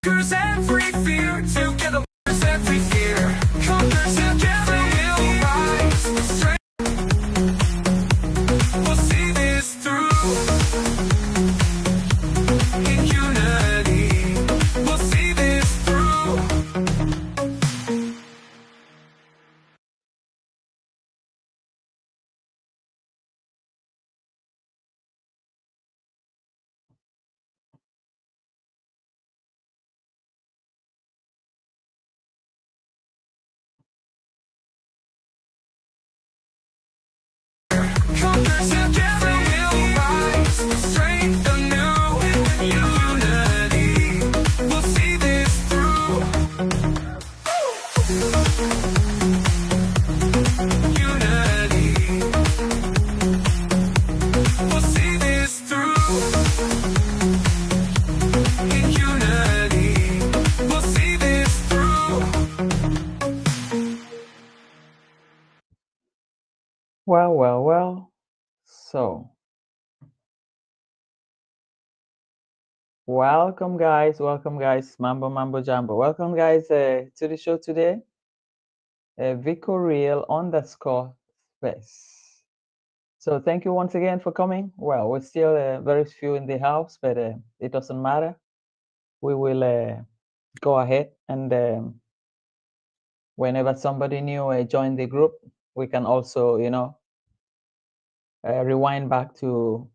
Conquers every fear together. Conquers every fear. Conquers together we'll rise. Strength. We'll see this through. In unity, we'll see this through. Conquers together we'll rise. Strength anew. In unity, we'll see this through. Unity, we'll see this through. In unity, we'll see this through. Well. So, welcome guys, Mambo Jumbo. Welcome guys to the show today. VicoReal_space. So thank you once again for coming. Well, we're still very few in the house, but it doesn't matter. We will go ahead and whenever somebody new join the group, we can also, rewind back to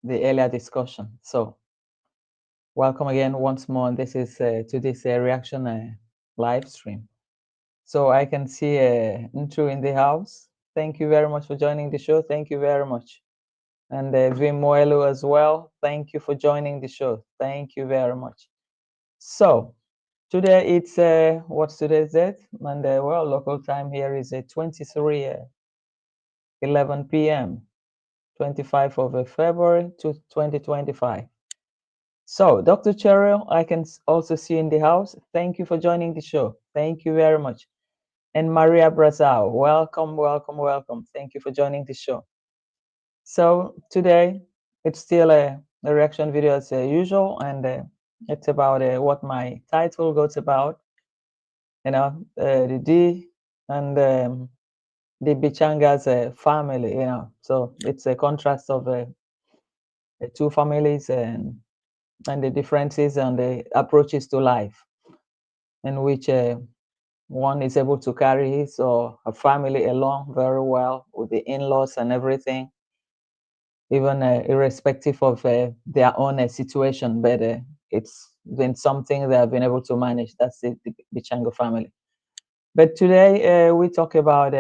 the earlier discussion. So welcome again once more. This is to this reaction live stream. So I can see Ntu in the house. Thank you very much for joining the show. Thank you very much. And Vimoelu as well. Thank you for joining the show. Thank you very much. So today it's what's today's date? And well, local time here is 23:11 p.m. 25 of February 2025. So, Dr. Cheryl, I can also see in the house. Thank you for joining the show. Thank you very much. And Maria Brazil, welcome. Thank you for joining the show. So today, it's still a reaction video as usual, and it's about what my title goes about, the D and the Bichanga's family, So it's a contrast of two families and the differences and the approaches to life, in which one is able to carry his or her family along very well with the in-laws and everything, even irrespective of their own situation, but it's been something they have been able to manage. That's the Chango family. But today we talk about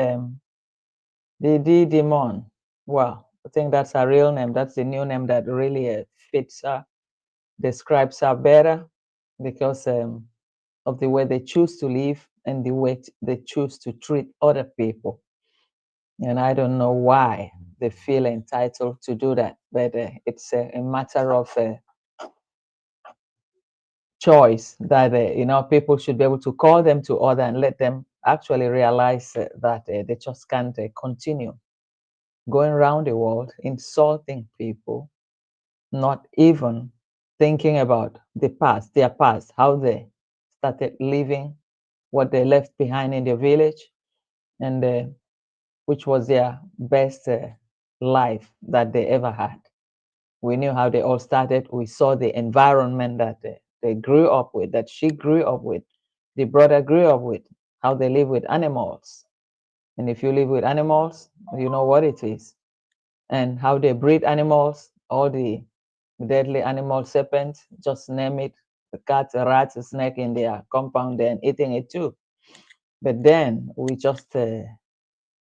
the D Demon. Well, I think that's her real name. That's the new name that really fits her, describes her better, because of the way they choose to live and the way they choose to treat other people. And I don't know why they feel entitled to do that, but it's a matter of choice that people should be able to call them to order and let them actually realize that they just can't continue going around the world insulting people, not even thinking about the past, their past, how they started living, what they left behind in their village, and which was their best life that they ever had. We knew how they all started. We saw the environment that they grew up with, that she grew up with, the brother grew up with, how they live with animals. And if you live with animals, you know what it is. And how they breed animals, all the deadly animal serpents, just name it, the cat, a rat, a snake in their compound and eating it too. But then we just,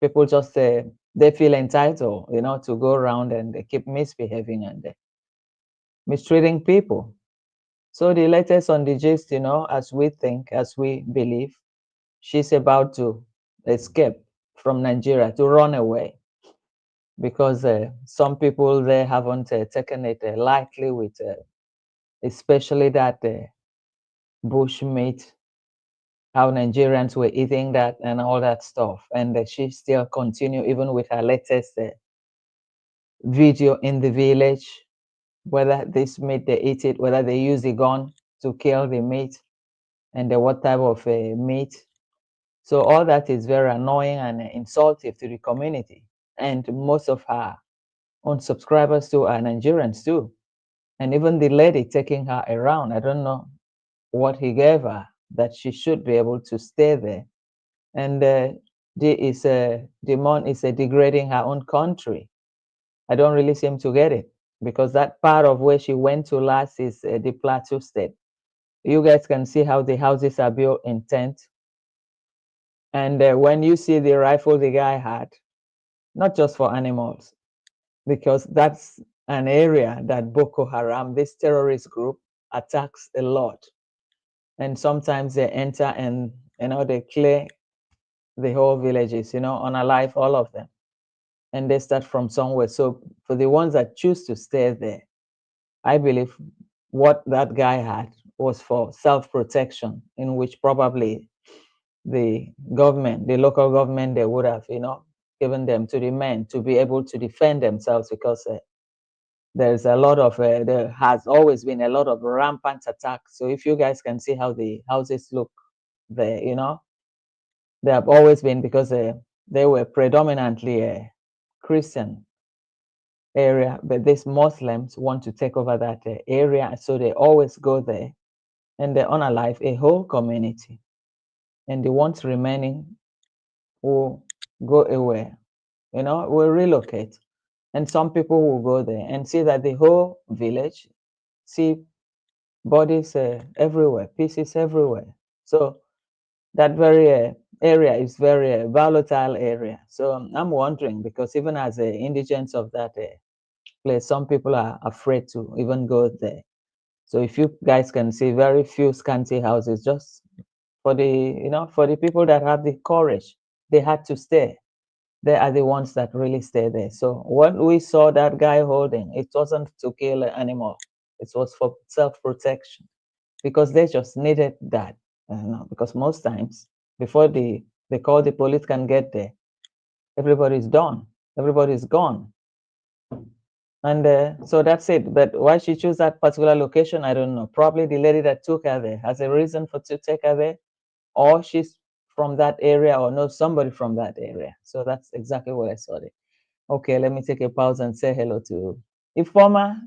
people just, they feel entitled, to go around and they keep misbehaving and mistreating people. So the latest on the gist, as we think, as we believe, she's about to escape from Nigeria, to run away, because some people they haven't taken it lightly with, especially that bush meat, how Nigerians were eating that and all that stuff, and she still continue even with her latest video in the village, whether this meat they eat it, whether they use the gun to kill the meat, and what type of meat. So all that is very annoying and insultive to the community. And most of her own subscribers too are Nigerians too. And even the lady taking her around, I don't know what he gave her that she should be able to stay there. And the mon is degrading her own country. I don't really seem to get it, because that part of where she went to last is the Plateau State. You guys can see how the houses are built in tent. And when you see the rifle the guy had, not just for animals, because that's an area that Boko Haram, this terrorist group, attacks a lot. And sometimes they enter and they clear the whole villages, unalive all of them. And they start from somewhere. So for the ones that choose to stay there, I believe what that guy had was for self-protection, in which probably the government, the local government, they would have, given them to the men to be able to defend themselves, because there's a lot of, there has always been a lot of rampant attacks. So if you guys can see how the houses look there, they have always been, because they were predominantly a Christian area, but these Muslims want to take over that area. So they always go there and they unalive a whole community. And the ones remaining will go away, will relocate. And some people will go there and see that the whole village, see bodies everywhere, pieces everywhere. So that very area is very volatile area. So I'm wondering, because even as indigents of that place, some people are afraid to even go there. So if you guys can see very few scanty houses, just for the people that have the courage, they had to stay. They are the ones that really stay there. So what we saw that guy holding, it wasn't to kill an animal. It was for self-protection, because they just needed that. Because most times before they call the police can get there, everybody's done. Everybody's gone. And so that's it. But why she chose that particular location, I don't know. Probably the lady that took her there has a reason for to take her there, or she's from that area, or knows somebody from that area. So that's exactly what I saw there. Okay, let me take a pause and say hello to Ifoma.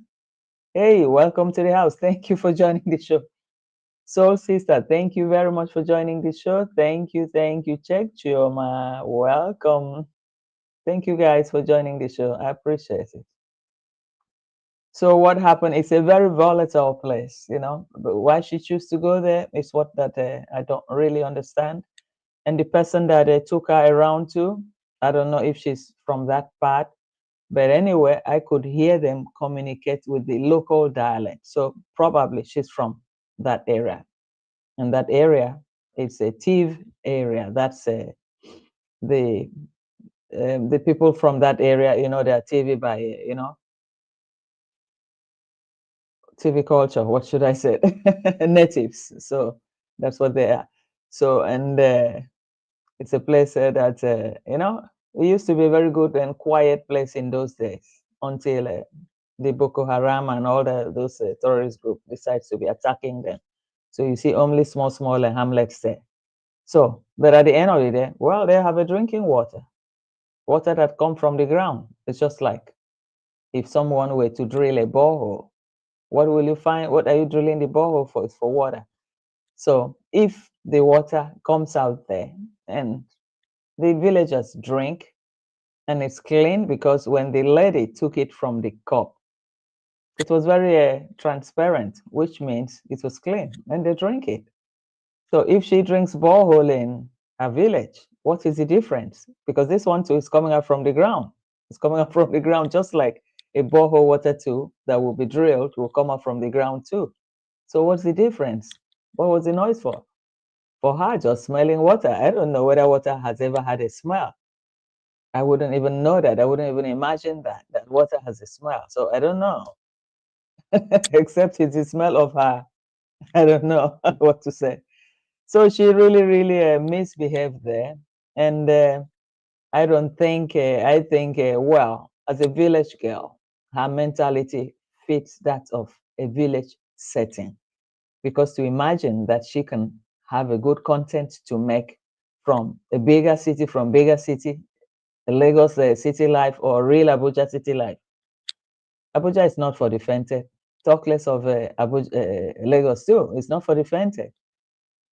Hey, welcome to the house. Thank you for joining the show. Soul Sister, thank you very much for joining the show. Thank you. Check Chioma, welcome. Thank you guys for joining the show. I appreciate it. So what happened? It's a very volatile place, But why she choose to go there is what that I don't really understand. And the person that took her around to, I don't know if she's from that part, but anyway, I could hear them communicate with the local dialect. So probably she's from that area. And that area It's a Tiv area. That's the people from that area. They are TV by TV culture. What should I say? Natives. So that's what they are. So and it's a place that it used to be a very good and quiet place in those days until the Boko Haram and all those terrorist group decides to be attacking them. So you see only small hamlets there. So, but at the end of the day, well, they have a drinking water that come from the ground. It's just like if someone were to drill a borehole, what will you find? What are you drilling the borehole for? It's for water. So if the water comes out there and the villagers drink and it's clean, because when the lady took it from the cup, it was very transparent, which means it was clean and they drink it. So if she drinks borehole in her village, what is the difference? Because this one too is coming up from the ground. It's coming up from the ground, just like a borehole water too that will be drilled will come up from the ground too. So what's the difference? What was the noise for? For her, just smelling water. I don't know whether water has ever had a smell. I wouldn't even know that. I wouldn't even imagine that water has a smell. So I don't know, except it's the smell of her. I don't know what to say. So she really misbehaved there, and I don't think. I think well, as a village girl, her mentality fits that of a village setting, because to imagine that she can have a good content to make from a bigger city, Lagos city life or real Abuja city life. Abuja is not for the fainted. Talk less of Lagos too. It's not for the fainted.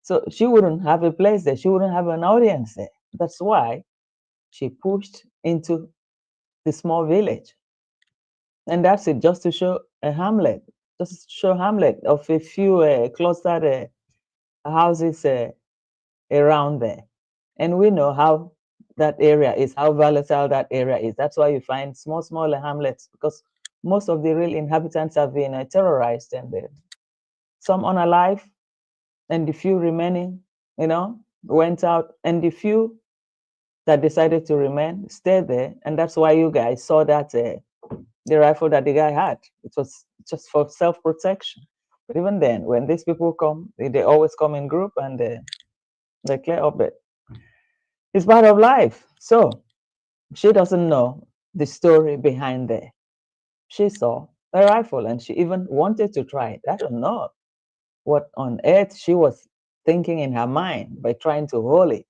So she wouldn't have a place there. She wouldn't have an audience there. That's why she pushed into the small village. And that's it, just to show a hamlet, just to show hamlet of a few clustered houses around there. And we know how that area is, how volatile that area is. That's why you find small hamlets, because most of the real inhabitants have been terrorized, and some unalive, and the few remaining, went out, and the few that decided to remain stayed there. And that's why you guys saw that the rifle that the guy had, it was just for self-protection. But even then, when these people come, they always come in group, and they clear up it. It's part of life. So she doesn't know the story behind there. She saw a rifle and she even wanted to try it. I don't know what on earth she was thinking in her mind by trying to hold it.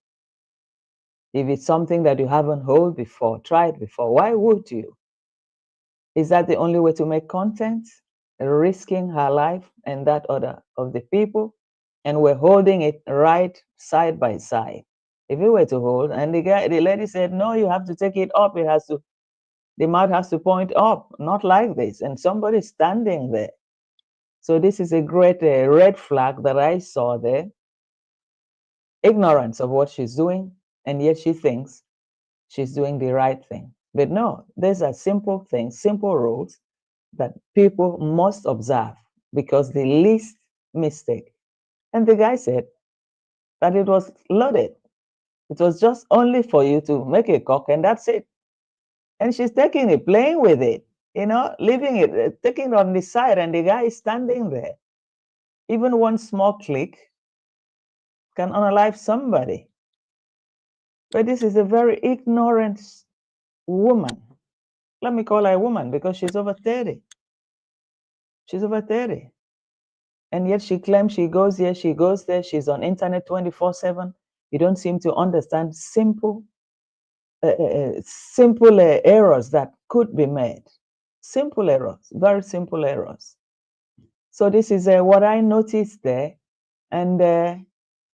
If it's something that you haven't held before, tried before, why would you? Is that the only way to make content? Risking her life and that other of the people, and we're holding it right side by side. If you were to hold, and the lady said, no, you have to take it up. The mouth has to point up, not like this. And somebody's standing there. So this is a great red flag that I saw there. Ignorance of what she's doing, and yet she thinks she's doing the right thing. But no, these are simple things, simple rules that people must observe, because the least mistake. And the guy said that it was loaded. It was just only for you to make a cock, and that's it. And she's taking it, playing with it, leaving it, taking it on the side, and the guy is standing there. Even one small click can unalive somebody. But this is a very ignorant woman. Let me call her a woman, because she's over 30. She's over 30. And yet she claims she goes here, she goes there, she's on internet 24/7. You don't seem to understand simple errors that could be made. Simple errors, very simple errors. So this is what I noticed there. And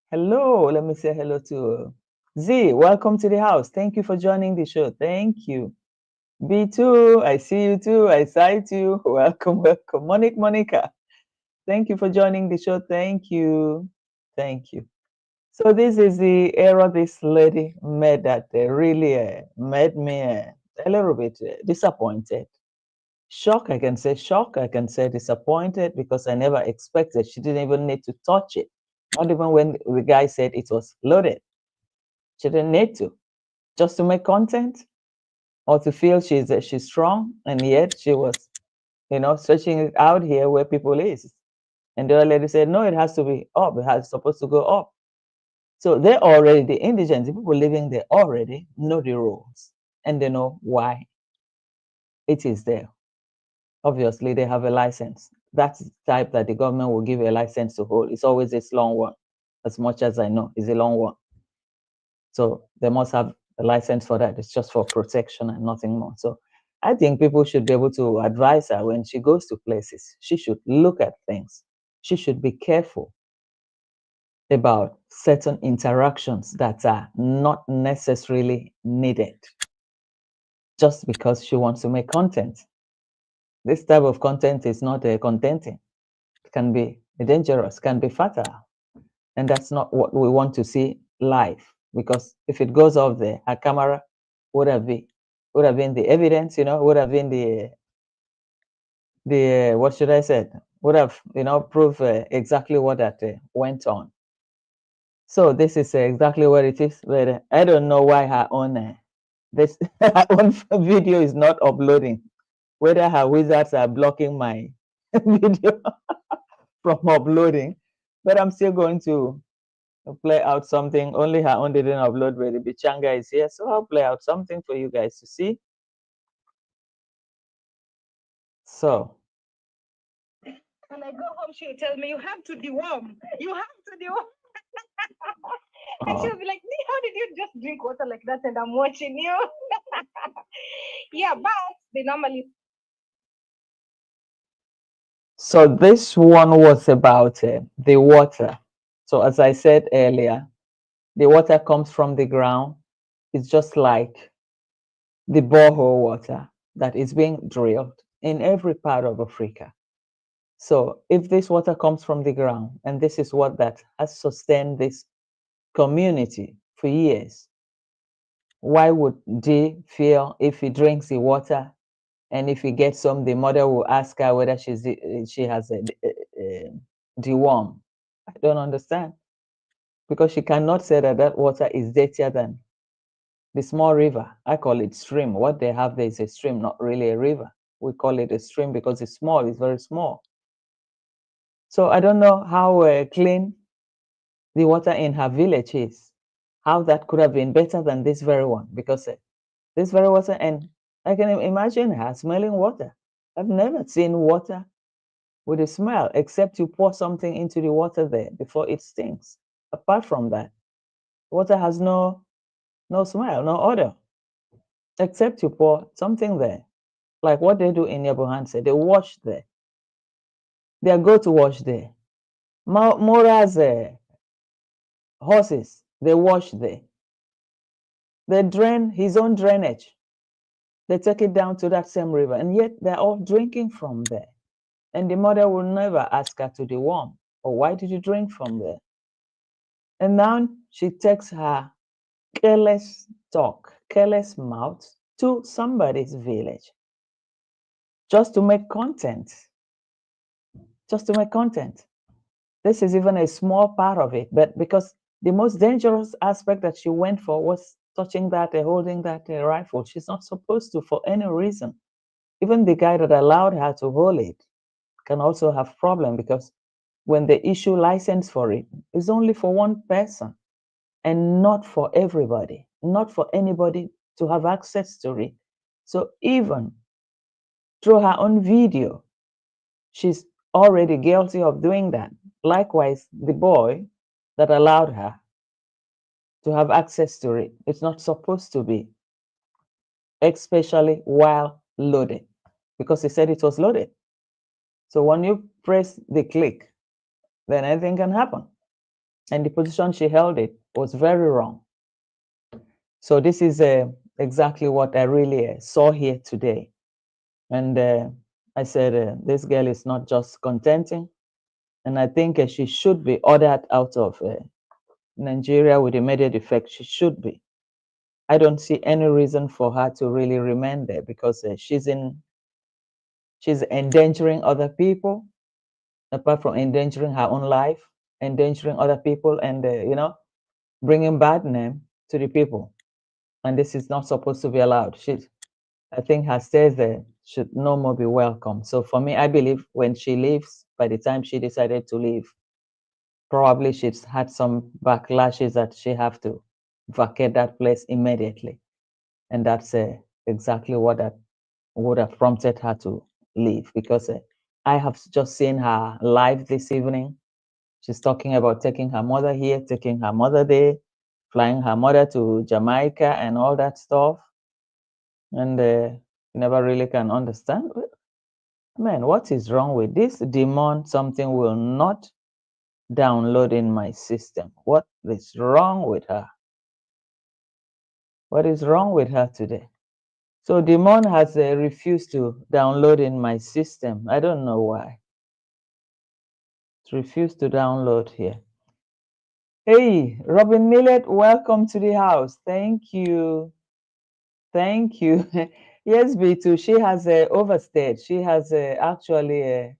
hello, let me say hello to Z. Welcome to the house. Thank you for joining the show. Thank you. B2, I see you too. I sight you. Welcome. Monica. Thank you for joining the show. Thank you. Thank you. So this is the error this lady made that really made me a little bit disappointed. Shock, I can say shock. I can say disappointed, because I never expected. She didn't even need to touch it. Not even when the guy said it was loaded. She didn't need to. Just to make content or to feel she's strong, and yet she was, stretching it out here where people is. And the other lady said, no, it has to be up. It has supposed to go up. So they're already, the indigents, the people living there already know the rules and they know why it is there. Obviously, they have a license. That's the type that the government will give a license to hold. It's always a long one, as much as I know, it's a long one. So they must have a license for that. It's just for protection and nothing more. So I think people should be able to advise her when she goes to places. She should look at things. She should be careful about certain interactions that are not necessarily needed just because she wants to make content. This type of content is not contenting. It can be dangerous, can be fatal. And that's not what we want to see live. Because if it goes off there, a camera would have been the evidence, would have been the what should I say, would have proved exactly what that went on. So this is exactly what it is. But I don't know why her own this her own video is not uploading. Whether her wizards are blocking my video from uploading, but I'm still going to play out something. Only her own didn't upload, but the Bichanga is here, so I'll play out something for you guys to see. So When I go home, she'll tell me, you have to deworm. You have to deworm. And she'll be like, "Nee, how did you just drink water like that? And I'm watching you." Yeah, but they normally so this one was about the water. So as I said earlier, the water comes from the ground. It's just like the borehole water that is being drilled in every part of Africa. So if this water comes from the ground, and this is what that has sustained this community for years, why would they feel if he drinks the water and if he gets some, the mother will ask her whether she has a deworm? I don't understand, because she cannot say that that water is dirtier than the small river. I call it stream. What they have there is a stream, not really a river. We call it a stream because it's small, it's very small. So I don't know how clean the water in her village is, how that could have been better than this very one, because this very water, and I can imagine her smelling water. I've never seen water with a smell except you pour something into the water there before it stinks. Apart from that, water has no smell, no odor, except you pour something there. Like what they do in Yabuhanse, they wash there. They go to wash there. Mora's horses, they wash there. They drain his own drainage. They take it down to that same river, and yet they're all drinking from there. And the mother will never ask her to deworm, or why did you drink from there? And now she takes her careless talk, careless mouth to somebody's village just to make content. Just to make content. This is even a small part of it, but because the most dangerous aspect that she went for was touching that, holding that rifle. She's not supposed to for any reason. Even the guy that allowed her to hold it can also have problem, because when they issue license for it, it's only for one person and not for everybody, not for anybody to have access to it. So even through her own video, she's already guilty of doing that. Likewise, the boy that allowed her to have access to it, it's not supposed to be, especially while loaded, because he said it was loaded. So when you press the click, then anything can happen. And the position she held it was very wrong. So this is exactly what I really saw here today. And I said, this girl is not just contenting. And I think she should be ordered out of Nigeria with immediate effect. She should be. I don't see any reason for her to really remain there, because she's endangering other people, apart from endangering her own life. endangering other people and, bringing bad name to the people. And this is not supposed to be allowed. I think her stays there should no more be welcome. So for me, I believe when she leaves, by the time she decided to leave, probably she's had some backlashes that she have to vacate that place immediately. And that's exactly what that would have prompted her to leave, because I have just seen her live this evening. She's talking about taking her mother here, taking her mother there, flying her mother to Jamaica and all that stuff. And you never really can understand. Man, what is wrong with this demon? Something will not download in my system. What is wrong with her? What is wrong with her today? So demon has refused to download in my system. I don't know why. It's refused to download here. Hey, Robin Millet, welcome to the house. Thank you. Thank you. Yes, B2, she has overstayed. She has actually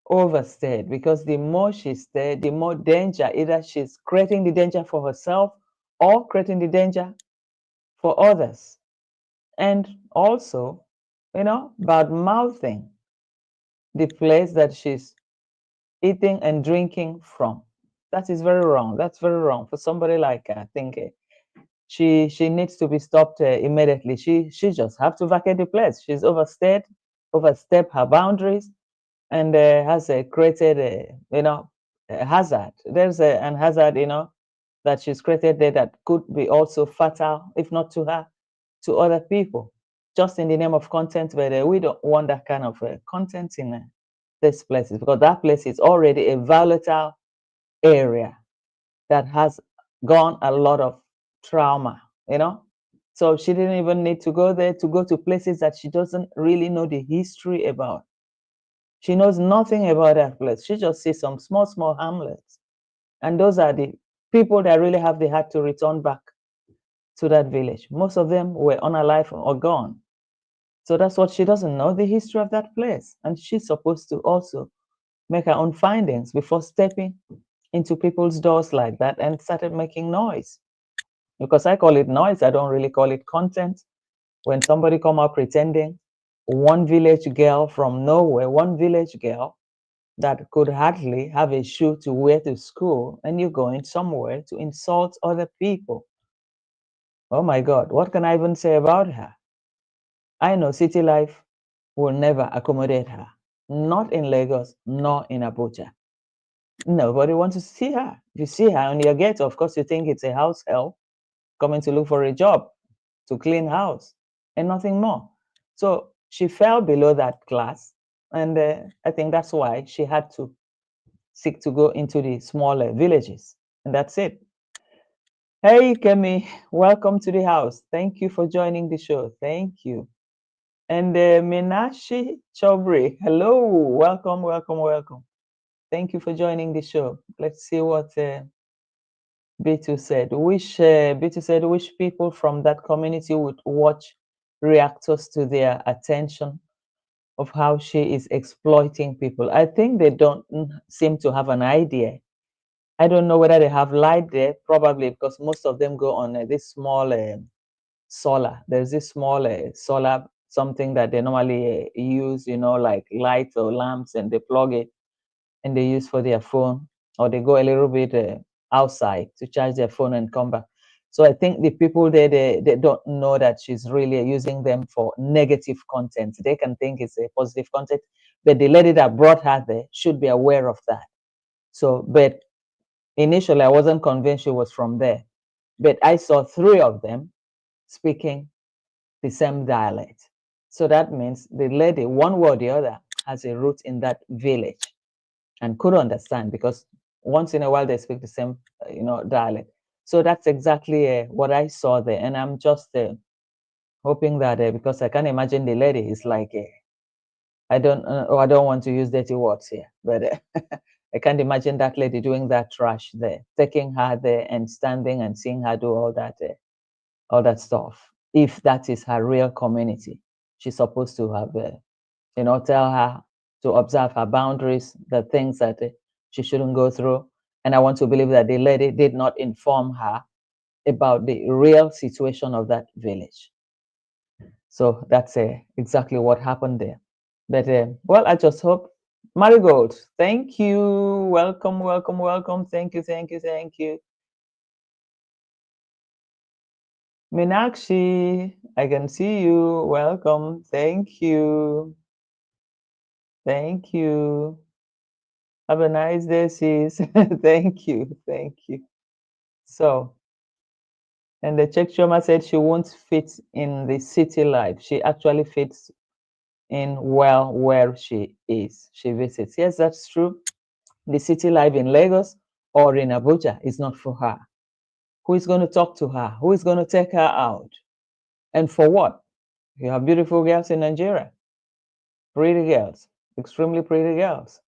overstayed, because the more she stayed, the more danger. Either she's creating the danger for herself or creating the danger for others. And also, bad mouthing the place that she's eating and drinking from. That is very wrong. That's very wrong for somebody like her. I think she needs to be stopped immediately. She just have to vacate the place. She's overstepped her boundaries, and has created a hazard. There's an hazard, that she's created there that could be also fatal, if not to her, to other people, just in the name of content. But we don't want that kind of content in this places, because that place is already a volatile area that has gone a lot of trauma, So she didn't even need to go there, to go to places that she doesn't really know the history about. She knows nothing about that place. She just sees some small, small hamlets. And those are the people that really have the heart to return back to that village. Most of them were unalive or gone. So that's what she doesn't know, the history of that place. And she's supposed to also make her own findings before stepping into people's doors like that and started making noise. Because I call it noise, I don't really call it content. When somebody come up pretending, one village girl from nowhere, one village girl that could hardly have a shoe to wear to school, and you're going somewhere to insult other people. Oh my God, what can I even say about her? I know city life will never accommodate her, not in Lagos, nor in Abuja. Nobody wants to see her. If you see her on your gate, of course, you think it's a house help coming to look for a job, to clean house, and nothing more. So she fell below that class, and I think that's why she had to seek to go into the smaller villages, and that's it. Hey, Kemi, welcome to the house. Thank you for joining the show. Thank you. And Minashi Chobri, hello, welcome, welcome, welcome. Thank you for joining the show. Let's see what B2 said. B2 said, wish people from that community would watch reactors to their attention of how she is exploiting people. I think they don't seem to have an idea. I don't know whether they have light there, probably because most of them go on this small solar. There's this small solar, something that they normally use, like lights or lamps, and they plug it and they use for their phone, or they go a little bit outside to charge their phone and come back. So I think the people there, they don't know that she's really using them for negative content. They can think it's a positive content, but the lady that brought her there should be aware of that. So, but initially I wasn't convinced she was from there, but I saw 3 of them speaking the same dialect. So that means the lady, one way or the other, has a root in that village and could understand, because once in a while they speak the same, dialect. So that's exactly what I saw there, and I'm just hoping that because I can imagine the lady is like, I don't want to use dirty words here, but I can't imagine that lady doing that trash there, taking her there and standing and seeing her do all that stuff. If that is her real community, she's supposed to have, tell her to observe her boundaries, the things that she shouldn't go through. And I want to believe that the lady did not inform her about the real situation of that village. So that's exactly what happened there. But well, I just hope. Marigold, thank you. Welcome, welcome, welcome. Thank you, thank you, thank you. Minakshi, I can see you. Welcome. Thank you. Thank you. Have a nice day, sis. Thank you. Thank you. So, and the Czech Choma said she won't fit in the city life. She actually fits in well where she is. She visits. Yes, that's true. The city life in Lagos or in Abuja is not for her. Who is going to talk to her? Who is going to take her out? And for what? You have beautiful girls in Nigeria, pretty girls, extremely pretty girls.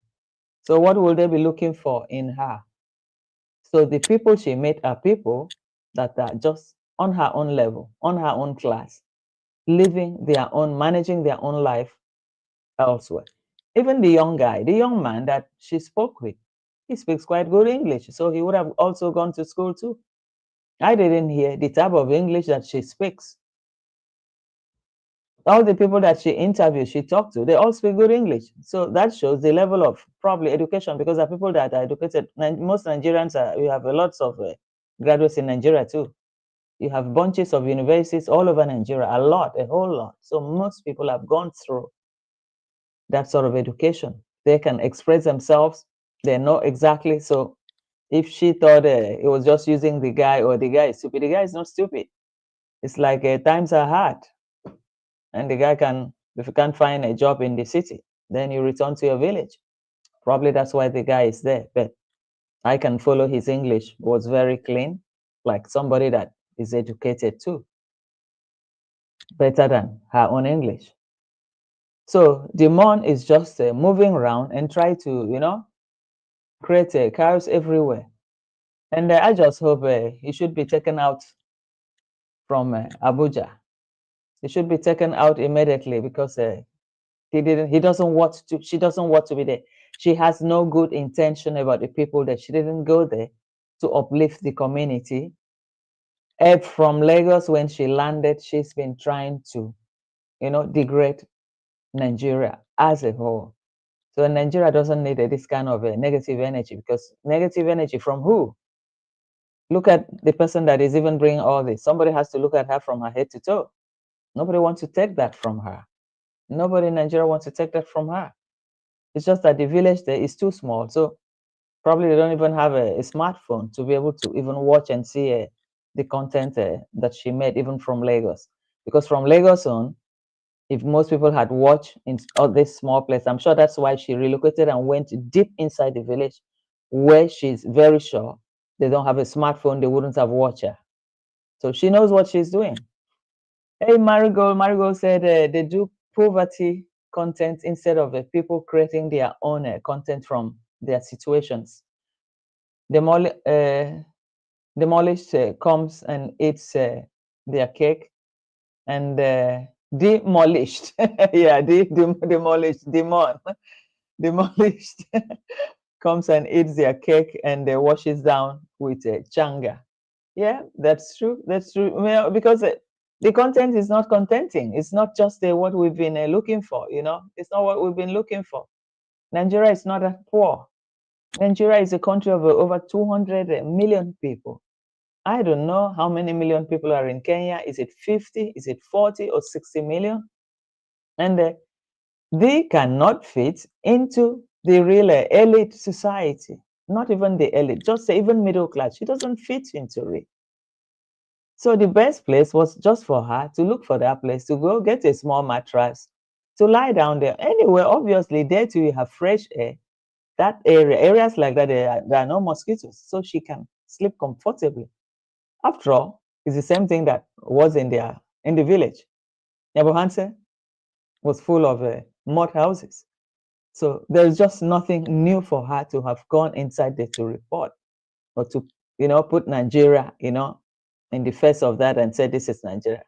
So what will they be looking for in her? So the people she met are people that are just on her own level, on her own class, living their own, managing their own life elsewhere. Even the young guy, the young man that she spoke with, he speaks quite good English. So he would have also gone to school too. I didn't hear the type of English that she speaks. All the people that she interviewed, she talked to, they all speak good English. So that shows the level of probably education, because there are people that are educated. Most Nigerians are, we have a lots of graduates in Nigeria too. You have bunches of universities all over Nigeria, a lot, a whole lot. So most people have gone through that sort of education. They can express themselves. They know exactly. So if she thought it was just using the guy, or the guy is stupid, the guy is not stupid. It's like times are hard. And the guy can, if you can't find a job in the city, then you return to your village. Probably that's why the guy is there. But I can follow his English, was very clean, like somebody that is educated too, better than her own English. So Demon is just moving around and try to, create chaos everywhere. And I just hope he should be taken out from Abuja. He should be taken out immediately, because he doesn't want to, she doesn't want to be there. She has no good intention about the people that she didn't go there to uplift the community. From Lagos, when she landed, she's been trying to, degrade Nigeria as a whole. So Nigeria doesn't need this kind of negative energy, because negative energy from who? Look at the person that is even bringing all this. Somebody has to look at her from her head to toe. Nobody wants to take that from her. Nobody in Nigeria wants to take that from her. It's just that the village there is too small. So probably they don't even have a smartphone to be able to even watch and see the content that she made, even from Lagos. Because from Lagos on, if most people had watched in this small place, I'm sure that's why she relocated and went deep inside the village, where she's very sure they don't have a smartphone, they wouldn't have watched her. So she knows what she's doing. Hey, Marigold. Marigold said they do poverty content instead of people creating their own content from their situations. Demolished comes and eats their cake, and demolished, yeah, demolished, demolished comes and eats their cake and washes down with changa. Yeah, that's true. That's true. Well, because the content is not contenting. It's not just what we've been looking for. It's not what we've been looking for. Nigeria is not that poor. Nigeria is a country of over 200 million people. I don't know how many million people are in Kenya. Is it 50? Is it 40 or 60 million? And they cannot fit into the real elite society. Not even the elite, just even middle class. She doesn't fit into it. So the best place was just for her to look for that place, to go get a small mattress, to lie down there. Anyway, obviously, there too you have fresh air. That areas like that, there are no mosquitoes, so she can sleep comfortably. After all, it's the same thing that was in the village. Yabohanse was full of mud houses. So there's just nothing new for her to have gone inside there to report, or to, put Nigeria, in the face of that and say this is Nigeria.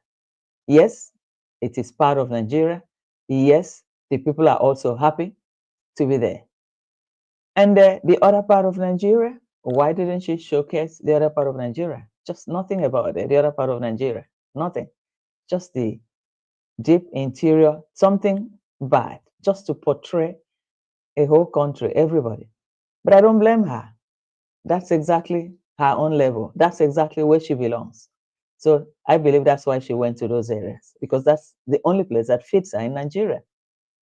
Yes, it is part of Nigeria. Yes, the people are also happy to be there. And the other part of Nigeria, why didn't she showcase the other part of Nigeria? Just nothing about it, the other part of Nigeria. Nothing. Just the deep interior, something bad, just to portray a whole country, everybody. But I don't blame her. That's exactly her own level. That's exactly where she belongs. So I believe that's why she went to those areas, because that's the only place that fits her in Nigeria.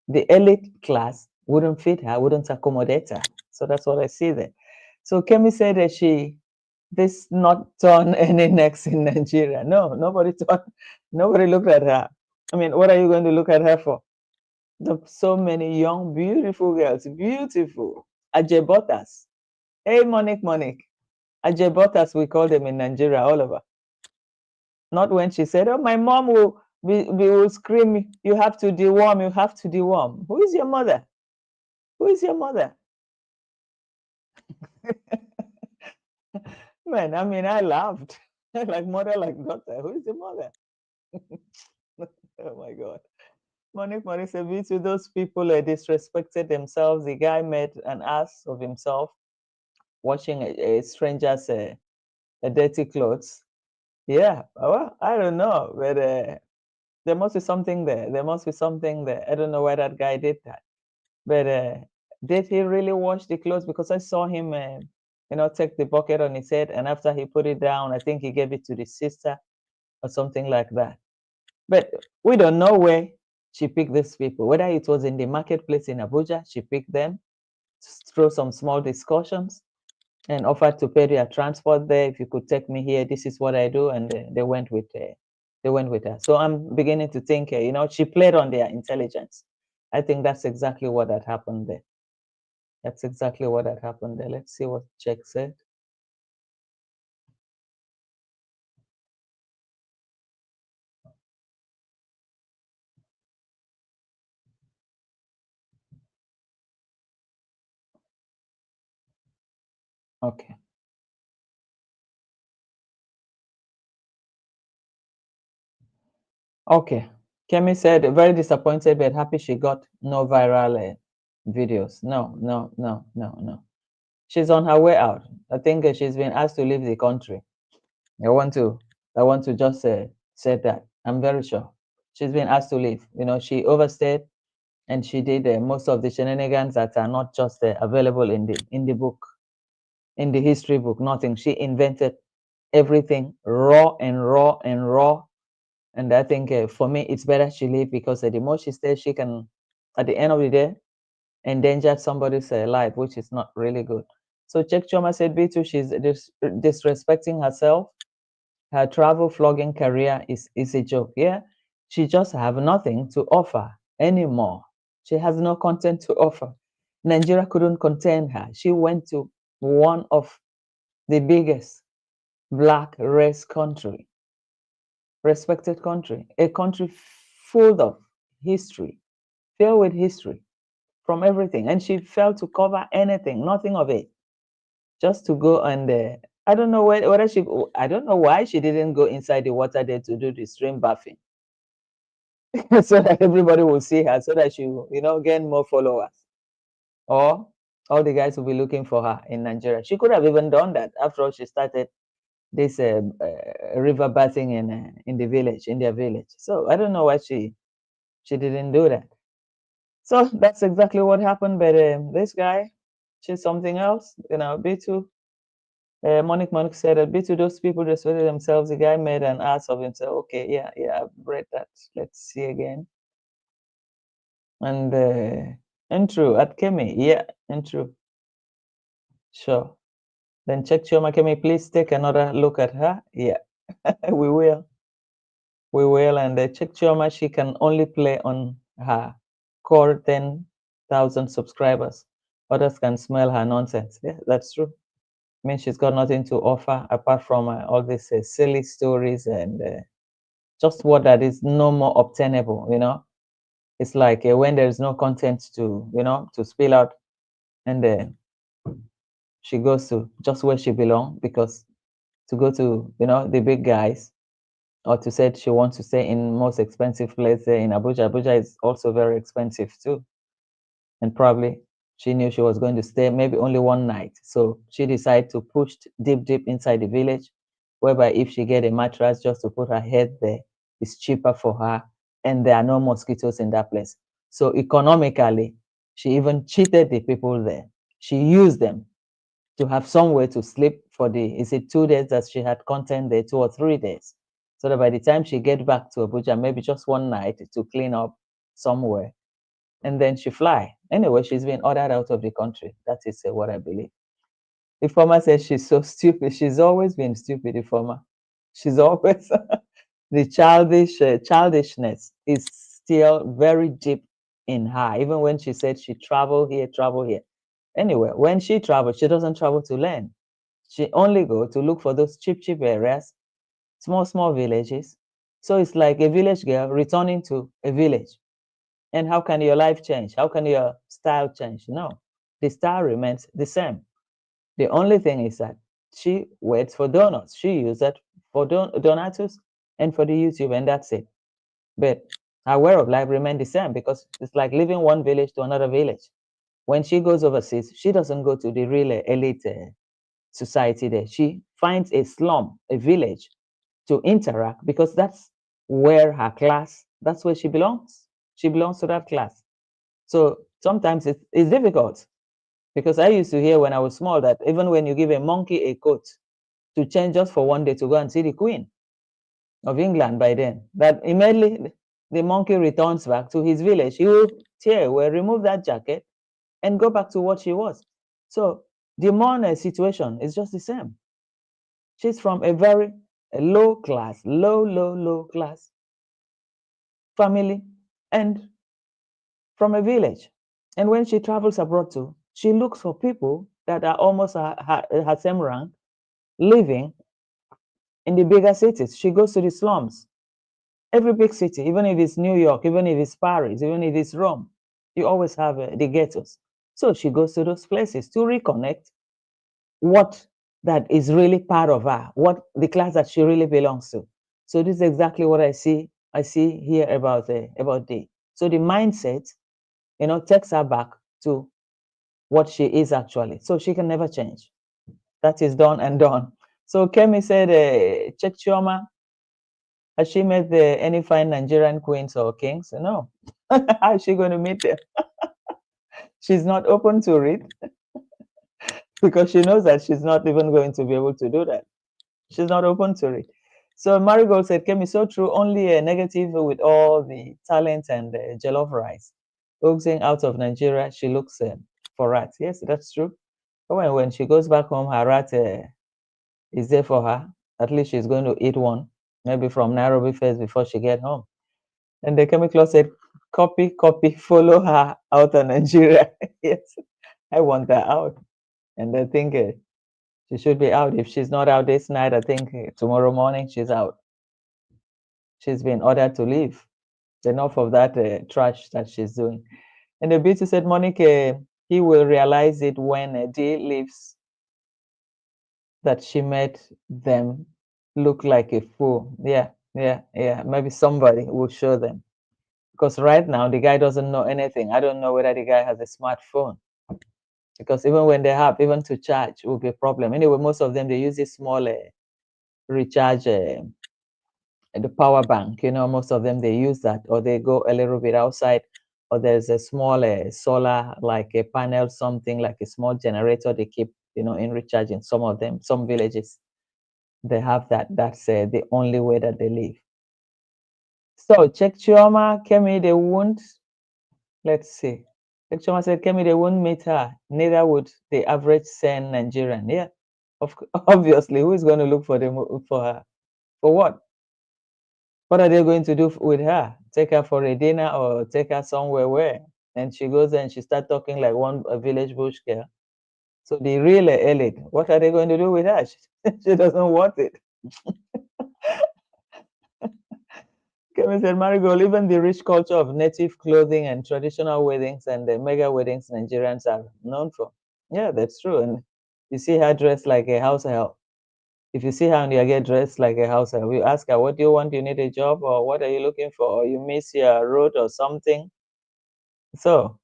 The elite class wouldn't fit her, wouldn't accommodate her. So that's what I see there. So Kemi said that this not turn any necks in Nigeria. No, nobody looked at her. I mean, what are you going to look at her for? So many young, beautiful girls, beautiful. Ajebotas. Hey, Monique. Ajebotas, we call them in Nigeria, all over. Not when she said, oh, my mom will scream, you have to deworm, you have to deworm. Who is your mother? Who is your mother? Man, I mean, I laughed. Like mother, like daughter. Who is your mother? Oh my God. Monique said, to those people disrespected themselves. The guy made an ass of himself watching a stranger's dirty clothes. Yeah, well, I don't know, but there must be something there. There must be something there. I don't know why that guy did that. But did he really wash the clothes? Because I saw him, take the bucket on his head, and after he put it down, I think he gave it to the sister or something like that. But we don't know where she picked these people. Whether it was in the marketplace in Abuja, she picked them, through some small discussions, and offered to pay their transport there. If you could take me here, this is what I do, and they went with her. So I'm beginning to think, she played on their intelligence. I think that's exactly what had happened there. That's exactly what had happened there. Let's see what Check said. Okay. Okay. Kemi said, very disappointed, but happy she got no viral videos. No. She's on her way out. I think she's been asked to leave the country. I want to just say that. I'm very sure. She's been asked to leave. She overstayed, and she did most of the shenanigans that are not just available in the book, in the history book. Nothing. She invented everything raw and raw and raw. And I think for me, it's better she leave, because the more she stays, she can, at the end of the day, endanger somebody's life, which is not really good. So Chek Choma said, B2, she's disrespecting herself. Her travel vlogging career is a joke. Yeah, she just have nothing to offer anymore. She has no content to offer. Nigeria couldn't contain her. She went to one of the biggest black race country, respected country, a country full of history, filled with history from everything. And she failed to cover anything, nothing of it, just to go and I don't know whether I don't know why she didn't go inside the water there to do the stream bathing. So that everybody will see her, so that she will, gain more followers. Or all the guys will be looking for her in Nigeria. She could have even done that. After all, she started this river bathing in the village, in their village. So I don't know why she didn't do that. So that's exactly what happened. But this guy, she's something else. B2. Monique said that B2, those people respected themselves. The guy made an ass of himself. Okay, yeah, I've read that. Let's see again. And true at Kemi, yeah, and true. Sure. Then check Chioma Kemi, please take another look at her. Yeah, we will. We will. And check Chioma, she can only play on her core 10,000 subscribers. Others can smell her nonsense. Yeah, that's true. I mean, she's got nothing to offer apart from all these silly stories and just what that is no more obtainable. It's like when there is no content to spill out, and she goes to just where she belongs, because to go to the big guys, or to say she wants to stay in most expensive place there in Abuja. Abuja is also very expensive too, and probably She knew she was going to stay maybe only one night. So she decided to push deep, deep inside the village, whereby if she get a mattress just to put her head there, it's cheaper for her, and there are no mosquitoes in that place. So economically, she even cheated the people there. She used them to have somewhere to sleep for the, is it 2 days that she had content there, 2 or 3 days. So that by the time she get back to Abuja, maybe just one night to clean up somewhere, and then she fly. Anyway, she's been ordered out of the country. That is what I believe. The former says she's so stupid. She's always been stupid, the former. She's always, the childishness is still very deep in her, even when she said she travel here, travel here. Anyway, when she travels, she doesn't travel to learn. She only go to look for those cheap, cheap areas, small, small villages. So it's like a village girl returning to a village. And how can your life change? How can your style change? No, the style remains the same. The only thing is that she waits for donuts. She uses it for donatus and for the YouTube, and that's it. But her way of life remains the same because it's like leaving one village to another village. When she goes overseas, she doesn't go to the real elite society there. She finds a slum, a village to interact because that's where her class, that's where she belongs. She belongs to that class. So sometimes it's difficult because I used to hear when I was small that even when you give a monkey a coat to change just for one day to go and see the Queen of England by then, that immediately the monkey returns back to his village. He will tear, will remove that jacket and go back to what she was. So the Mona situation is just the same. She's from a very low class, low class family and from a village. And when she travels abroad too, she looks for people that are almost her same rank, living in the bigger cities. She goes to the slums. Every big city, even if it's New York, even if it's Paris, even if it's Rome, you always have the ghettos. So she goes to those places to reconnect what that is really part of her, what the class that she really belongs to. So this is exactly what I see. I see here about the. So the mindset, takes her back to what she is actually. So she can never change. That is done and done. So Kemi said, Check Chioma, has she met any fine Nigerian queens or kings? No. How is she going to meet them? She's not open to it because she knows that she's not even going to be able to do that. She's not open to it. So Marigold said, Kemi, so true, only a negative with all the talent and jollof rice. Oozing out of Nigeria, she looks for rats. Yes, that's true. But when she goes back home, her rat is there for her. At least she's going to eat one, maybe from Nairobi first before she get home. And the chemical said, copy, follow her out of Nigeria. Yes, I want her out. And I think she should be out. If she's not out this night, I think tomorrow morning she's out. She's been ordered to leave. Enough of that trash that she's doing. And the beauty said, Monica, he will realize it when Dee leaves that she made them look like a fool. Yeah. Maybe somebody will show them. Because right now, the guy doesn't know anything. I don't know whether the guy has a smartphone. Because even when they have, even to charge will be a problem. Anyway, most of them, they use this small recharge, the power bank. Most of them, they use that. Or they go a little bit outside. Or there's a small solar, like a panel, something like a small generator they keep, in recharging. Some of them, some villages, they have that. That's the only way that they live. So check Chioma, Kemi, they won't. Let's see. Check Chioma said, Kemi, they won't meet her. Neither would the average sane Nigerian. Yeah, obviously. Who is going to look for them for her? For what? What are they going to do with her? Take her for a dinner or take her somewhere where? And she goes and she starts talking like a village bush girl. So the real elite, what are they going to do with her? She doesn't want it. Kevin said, Marigold, even the rich culture of native clothing and traditional weddings and the mega weddings Nigerians are known for. Yeah, that's true. And you see her dressed like a house help. If you see her and you get dressed like a house help, you ask her, what do you want? You need a job or what are you looking for? Or you miss your road or something. So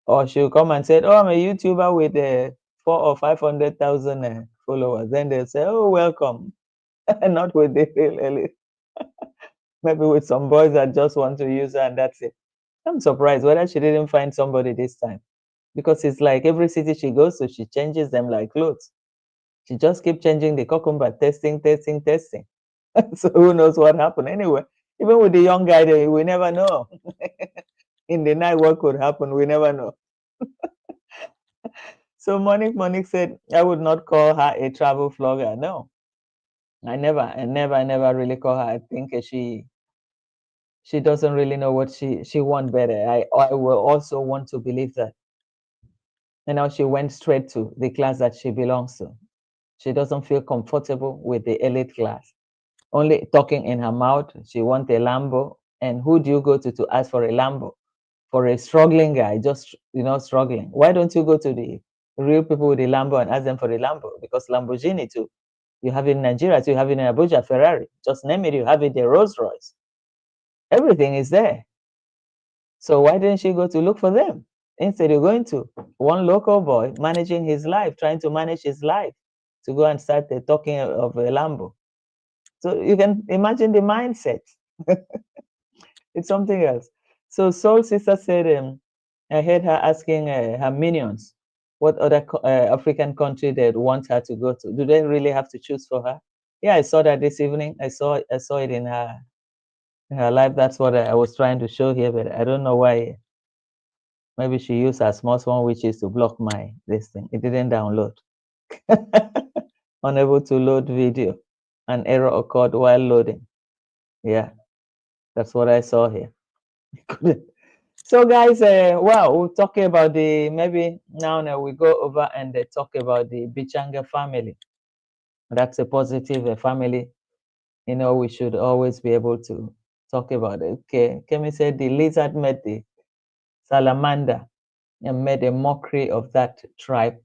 Or she'll come and say, "Oh, I'm a YouTuber with 400,000 or 500,000 followers." Then they'll say, "Oh, welcome." Not with the real elite. Maybe with some boys that just want to use her and that's it. I'm surprised whether she didn't find somebody this time. Because it's like every city she goes to, she changes them like clothes. She just keep changing the cucumber, testing, testing, testing. So who knows what happened anyway? Even with the young guy, we never know. In the night, what could happen? We never know. So Monique said, I would not call her a travel vlogger. No, I never really call her. I think she doesn't really know what she want better. I will also want to believe that. And now she went straight to the class that she belongs to. She doesn't feel comfortable with the elite class. Only talking in her mouth. She wants a Lambo. And who do you go to ask for a Lambo? For a struggling guy, just struggling. Why don't you go to the real people with the Lambo and ask them for the Lambo? Because Lamborghini too. You have it in Nigeria too, you have it in Abuja, Ferrari. Just name it, you have it, the Rolls Royce. Everything is there. So why didn't she go to look for them? Instead, you're going to one local boy managing his life, trying to manage his life, to go and start talking of a Lambo. So you can imagine the mindset. It's something else. So Soul Sister said, I heard her asking her minions what other African country they'd want her to go to. Do they really have to choose for her? Yeah, I saw that this evening. I saw it in her life. That's what I was trying to show here, but I don't know why. Maybe she used her small which is to block my this thing. It didn't download. Unable to load video. An error occurred while loading. Yeah, that's what I saw here. So guys, well, we're talking about maybe now we go over and talk about the Bichanga family. That's a positive family. We should always be able to talk about it. Okay, Kemi said the lizard met the salamander and made a mockery of that tribe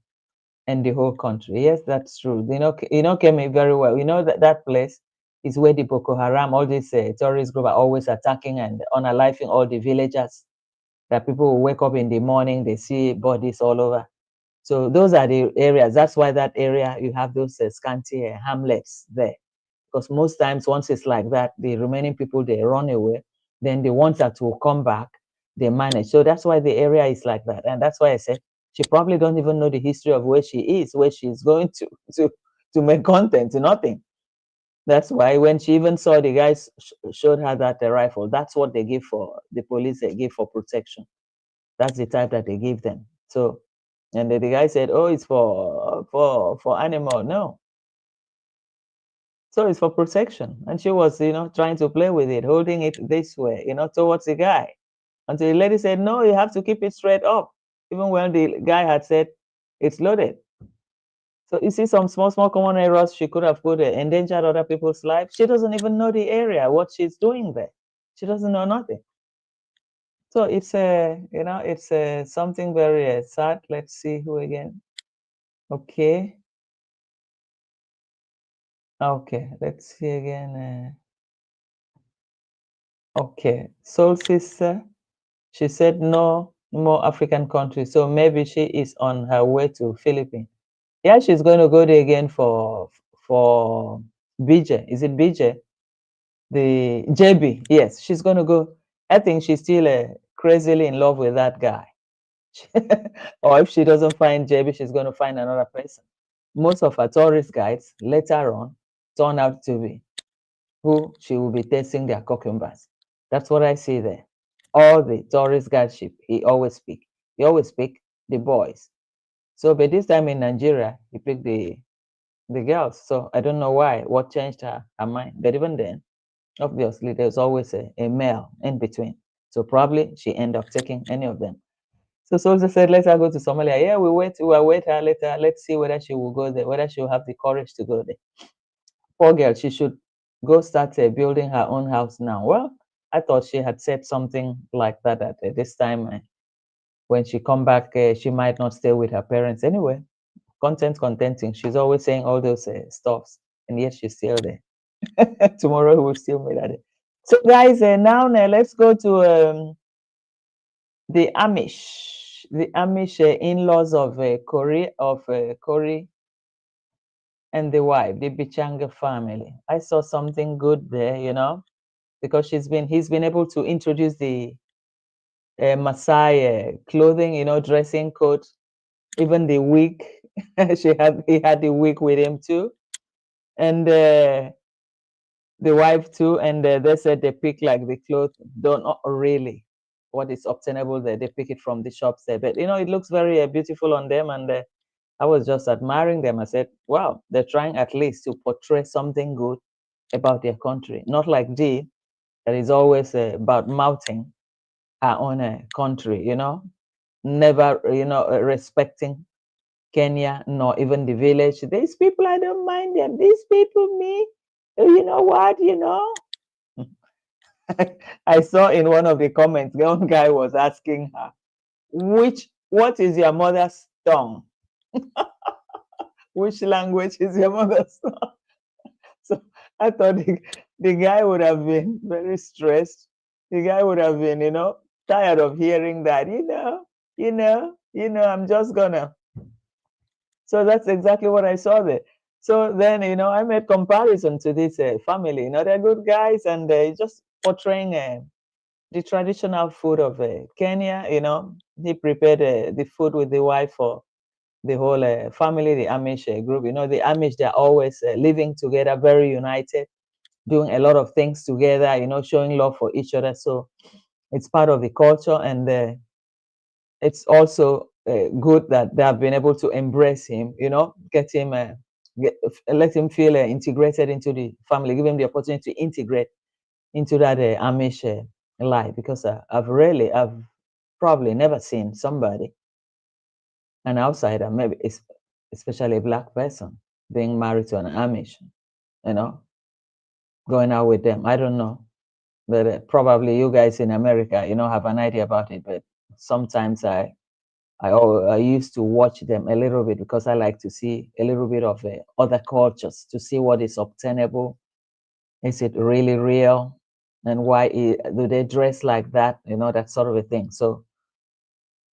and the whole country. Yes, that's true. Kemi very well. You know that place is where the Boko Haram, all these terrorist group are always attacking and unaliving all the villagers. That people will wake up in the morning, they see bodies all over. So those are the areas. That's why that area you have those scanty hamlets there, because most times once it's like that, the remaining people they run away. Then the ones that will come back, they manage. So that's why the area is like that, and that's why I said she probably don't even know the history of where she is, where she's going to make content. Nothing. That's why when she even saw the guys showed her that rifle, that's what they give for the police. They give for protection. That's the type that they give them. So, and the guy said, "Oh, it's for animal." No, so it's for protection. And she was, trying to play with it, holding it this way, towards the guy. Until the lady said, "No, you have to keep it straight up," even when the guy had said it's loaded. So you see some small common errors she could have put endangered other people's lives. She doesn't even know the area, what she's doing there. She doesn't know nothing. So it's it's something very sad. Let's see who again. Okay. Okay, let's see again. Okay, Soul Sister, she said no more African countries. So maybe she is on her way to Philippines. Yeah, she's going to go there again for BJ. Is it BJ? The JB. Yes, she's going to go. I think she's still crazily in love with that guy. Or if she doesn't find JB, she's going to find another person. Most of her tourist guides later on turn out to be who she will be tasting their cucumbers. That's what I see there. All the tourist guideship, he always speak. He always pick the boys. So, but this time in Nigeria, he picked the girls. So I don't know why, what changed her mind. But even then, obviously, there's always a male in between. So probably she ended up taking any of them. So Soldier said, let her go to Somalia. Yeah, we'll wait her later. Let's see whether she will go there, whether she'll have the courage to go there. Poor girl, she should go start building her own house now. Well, I thought she had said something like that at this time. When she come back, she might not stay with her parents anyway. Contenting. She's always saying all those stuffs, and yet she's still there. Tomorrow we'll still meet at it. So guys, now let's go to the Amish. Amish in-laws of Corey and the wife, the Bichanga family. I saw something good there, you know, because he's been able to introduce the Maasai clothing, you know, dressing code, even the wig. He had the wig with him too, and the wife too. And they said they pick like the clothes, don't not really what is obtainable there. They pick it from the shops there, but you know, it looks very beautiful on them, and I was just admiring them. I said, wow, they're trying at least to portray something good about their country, not like Dee, that is always about mouthing our own country, you know, never, you know, respecting Kenya nor even the village. These people, I don't mind them. These people, me, you know what, you know. I saw in one of the comments, one guy was asking her, what is your mother's tongue? Which language is your mother's tongue? So I thought the guy would have been very stressed. The guy would have been, you know, tired of hearing that, I'm just gonna. So that's exactly what I saw there. So then, you know, I made comparison to this family. You know, they're good guys, and just portraying the traditional food of Kenya. You know, he prepared the food with the wife for the whole family, the Amish group. You know, the Amish, they're always living together, very united, doing a lot of things together, you know, showing love for each other. So it's part of the culture, and it's also good that they have been able to embrace him, you know, get him, let him feel integrated into the family, give him the opportunity to integrate into that Amish life. Because I've probably never seen somebody, an outsider, maybe especially a black person, being married to an Amish, you know, going out with them. I don't know, but probably you guys in America, you know, have an idea about it. But sometimes I used to watch them a little bit, because I like to see a little bit of other cultures, to see what is obtainable. Is it really real? And why do they dress like that? You know, that sort of a thing. So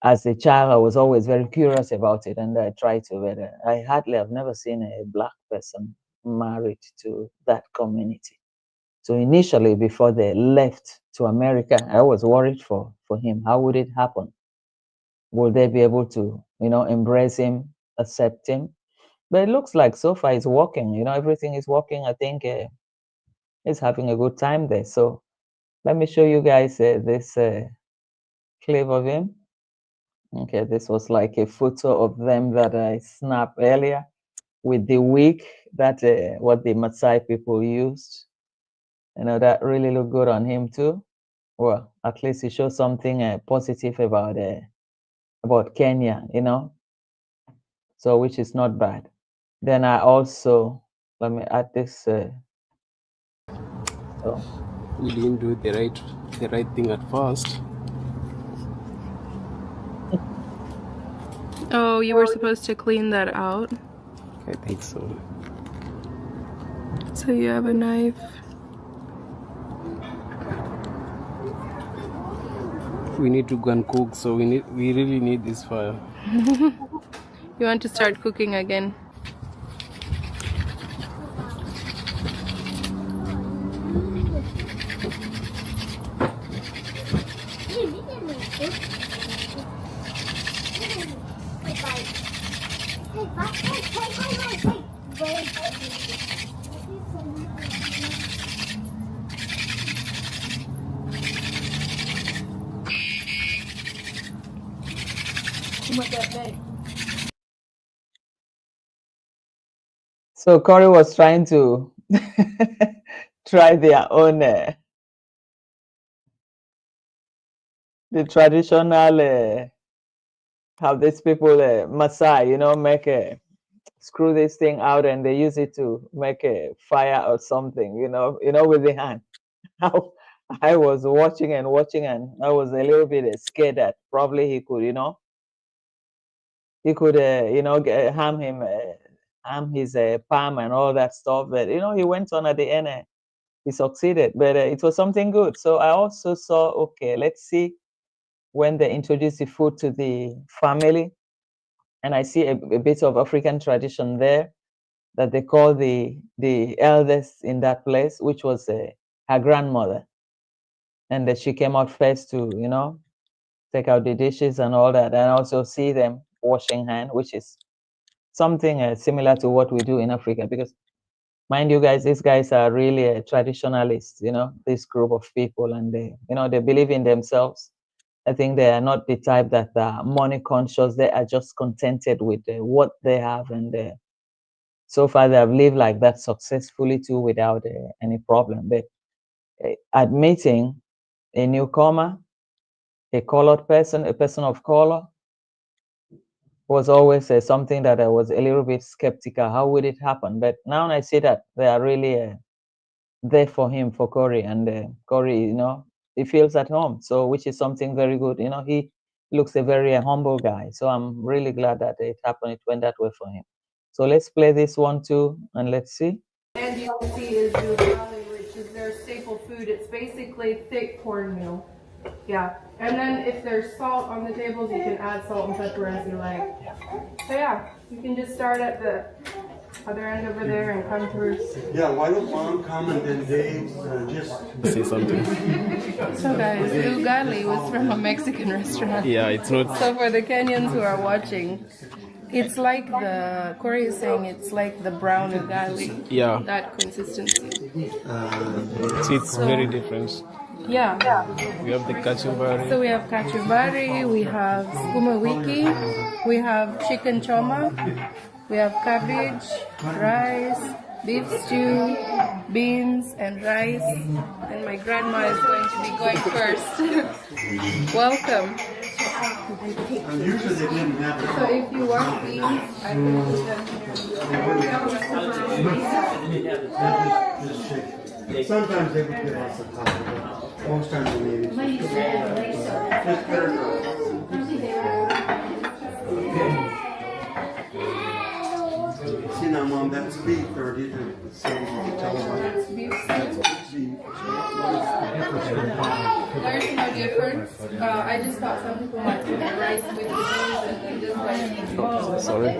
as a child, I was always very curious about it, and I tried to, but I've never seen a black person married to that community. So initially, before they left to America, I was worried for him. How would it happen? Will they be able to, you know, embrace him, accept him? But it looks like so far it's working. You know, everything is working. I think he's having a good time there. So let me show you guys this clip of him. Okay, this was like a photo of them that I snapped earlier with the wig that what the Maasai people used. You know, that really looked good on him too. Well, at least it shows something positive about Kenya, you know. So which is not bad. Then I also, let me add this. We didn't do the right thing at first. Oh, you were supposed to clean that out? I think so. So you have a knife. We need to go and cook, so we really need this fire. You want to start cooking again? So Corey was trying to try their own, the traditional, how these people, Maasai, you know, make screw this thing out, and they use it to make a fire or something, you know, with the hand. How I was watching, and I was a little bit scared that probably he could, you know, harm his palm and all that stuff. But you know, he went on at the end. He succeeded, but it was something good. So I also saw, okay, let's see when they introduce the food to the family, and I see a bit of African tradition there that they call the eldest in that place, which was her grandmother, and that she came out first to take out the dishes and all that, and also see them washing hand, which is something similar to what we do in Africa. Because mind you guys, these guys are really traditionalists, this group of people, and they believe in themselves. I think they are not the type that are money conscious. They are just contented with what they have, and so far they have lived like that successfully too, without any problem. But admitting a newcomer, a colored person, a person of color, was always something that I was a little bit skeptical. How would it happen? But now I see that they are really there for him, for Corey, and Corey, he feels at home. So, which is something very good. He looks a very humble guy. So I'm really glad that it happened. It went that way for him. So let's play this one too, and let's see. And you can see is ugali, which is their staple food. It's basically thick cornmeal. Yeah. And then if there's salt on the tables, you can add salt and pepper as you like. So yeah, you can just start at the other end over there and come through. Yeah, why don't Mom come and then Dave just Say something. So guys, ugali was from a Mexican restaurant. Yeah, it's not. So for the Kenyans who are watching, it's like Corey is saying, it's like the brown ugali. Yeah. That consistency. It's very different. Yeah. We have the kachumbari. So we have kachumbari, we have skuma wiki, we have chicken choma, we have cabbage, rice, beef stew, beans and rice. And my grandma is going to be going first. Welcome. usually they didn't have it. So if you want beans, I can put them here. Sometimes they would give us a couple, but most times they maybe just See now, Mom, that's beef, or did you say you can tell them That's beef stew. that's beef? There's no difference. I just thought some people might put the rice with the beans and then just like Sorry.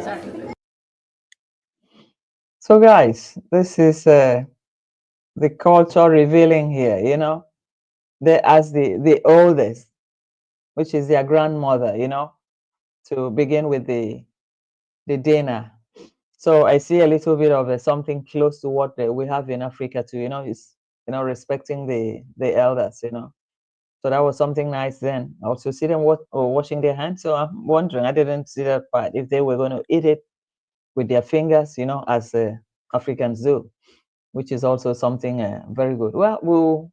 So guys, this is the culture revealing here. They ask the oldest, which is their grandmother, to begin with the dinner. So I see a little bit of something close to what we have in Africa too. Is respecting the elders. So that was something nice. Then I also see them washing their hands. So I'm wondering, I didn't see that part, if they were going to eat it with their fingers, as Africans do, which is also something very good. Well, we'll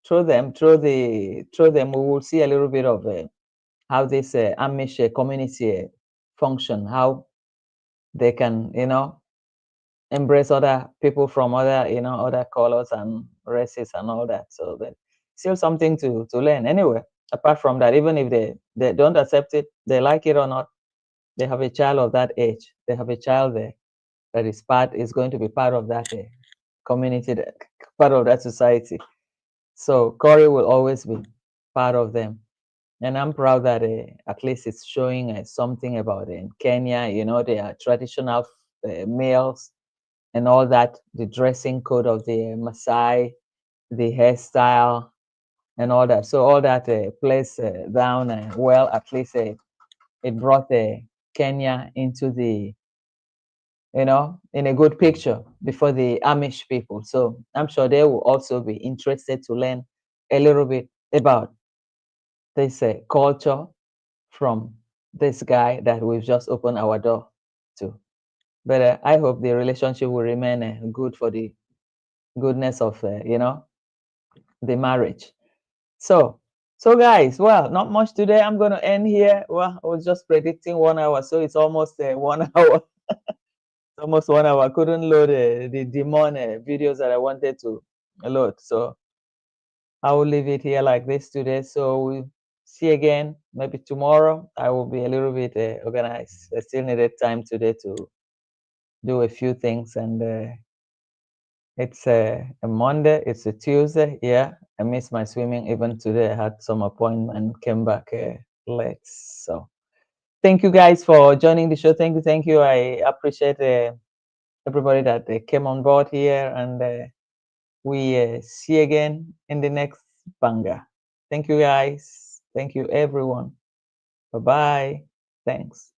throw them. We will see a little bit of how this Amish community function, how they can, embrace other people from other, other colors and races and all that. So but still something to learn. Anyway, apart from that, even if they don't accept it, they like it or not, they have a child of that age. They have a child there that is going to be part of that community, part of that society. So Corey will always be part of them. And I'm proud that at least it's showing something about Kenya, their traditional males and all that, the dressing code of the Maasai, the hairstyle, and all that. So all that plays down well. At least it brought Kenya into the, in a good picture before the Amish people. So I'm sure they will also be interested to learn a little bit about this culture from this guy that we've just opened our door to. But I hope the relationship will remain good for the goodness of, the marriage. So guys, well, not much today. I'm going to end here. Well, I was just predicting 1 hour, so it's almost 1 hour. Almost 1 hour. I couldn't load the demon videos that I wanted to load. So I will leave it here like this today. So we'll see again maybe tomorrow. I will be a little bit organized. I still needed time today to do a few things, and It's a Monday. It's a Tuesday. Yeah, I missed my swimming even today. I had some appointment. Came back late. So thank you guys for joining the show. Thank you. I appreciate everybody that came on board here, and we see you again in the next banger. Thank you guys. Thank you everyone. Bye bye. Thanks.